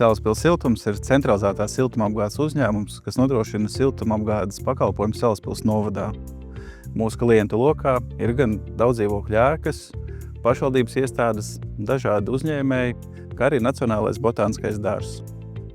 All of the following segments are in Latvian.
Salaspils siltums ir centralizētās siltumapgādes uzņēmums, kas nodrošina siltumapgādes pakalpojumu Salaspils novadā. Mūsu klientu lokā ir gan daudzdzīvokļu ēkas, pašvaldības iestādes, dažādi uzņēmēji, kā arī Nacionālais botāniskais dārzs.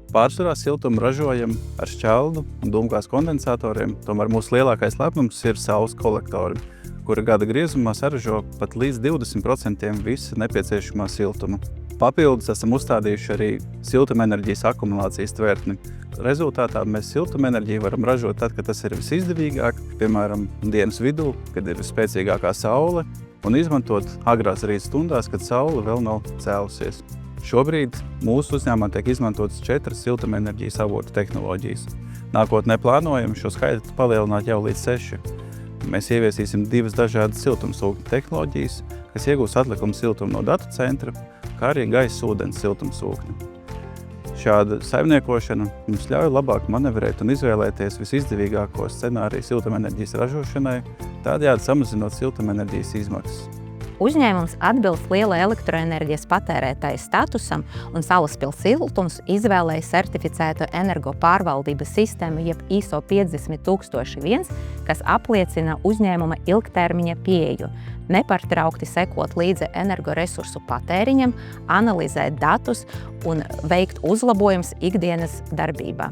Pārsvarā siltumu ražojam ar šķeldu un dūmgāzes kondensatoriem, tomēr mūsu lielākais lepnums ir saules kolektori, kuri gada griezumā saražo pat līdz 20% visa nepieciešamā siltuma. Papildus esam uzstādījuši arī siltumenerģijas akumulācijas tvertni. Rezultātā mēs siltumenerģiju varam ražot tad, kad tas ir visizdevīgāk, piemēram, dienas vidū, kad ir spēcīgākā saule, un izmantot agrās rīta stundās, kad saule vēl nav cēlusies. Šobrīd mūsu uzņēmumā tiek izmantotas 4 siltumenerģijas avotu tehnoloģijas. Nākotnē plānojam šo skaitu palielināt jau līdz 6. Mēs ieviesīsim 2 dažādas siltumsūkņu tehnoloģijas, kas iegūs atlikumu siltumu no datu centra, kā arī gaisa ūdens siltumsūkņu. Šāda saimniekošana mums ļauj labāk manevrēt un izvēlēties visizdevīgāko scenāriju siltumenerģijas ražošanai, tādējādi samazinot siltumenerģijas izmaksas. Uzņēmums atbilst liela elektroenerģijas patērētāja statusam, un Salaspils siltums izvēlēja certificētu energopārvaldības sistēmu jeb ISO 50001, kas apliecina uzņēmuma ilgtermiņa pieeju, nepārtraukti sekot līdzi energoresursu patēriņam, analizēt datus un veikt uzlabojumus ikdienas darbībā.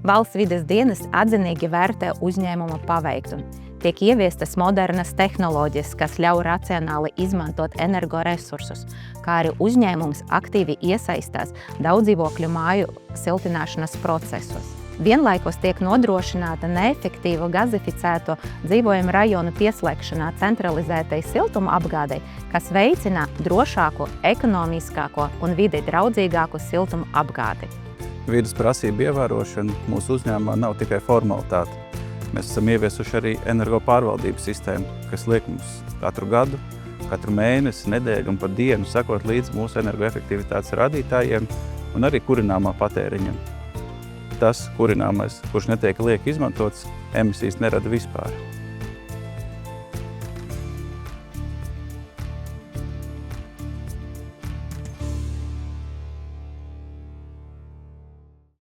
Valsts vides dienests atzinīgi vērtē uzņēmuma paveiktu. Tiek ieviestas modernas tehnoloģijas, kas ļauj racionāli izmantot energoresursus, kā arī uzņēmums aktīvi iesaistās daudzdzīvokļu māju siltināšanas procesos. Vienlaikus tiek nodrošināta neefektīva gazificēto dzīvojumu rajonu pieslēgšanā centralizētai siltuma apgādei, kas veicina drošāku, ekonomiskāko un videi draudzīgāku siltuma apgādi. Vides prasību ievērošana mūsu uzņēmumā nav tikai formalitāte. Mēs esam ieviesuši arī energopārvaldības sistēmu, kas liek mums katru gadu, katru mēnesi, nedēļu un pat dienu sekot līdz mūsu energoefektivitātes rādītājiem un arī kurināmā patēriņam. Tas kurināmais, kurš netiek lieki izmantots, emisijas nerada vispār.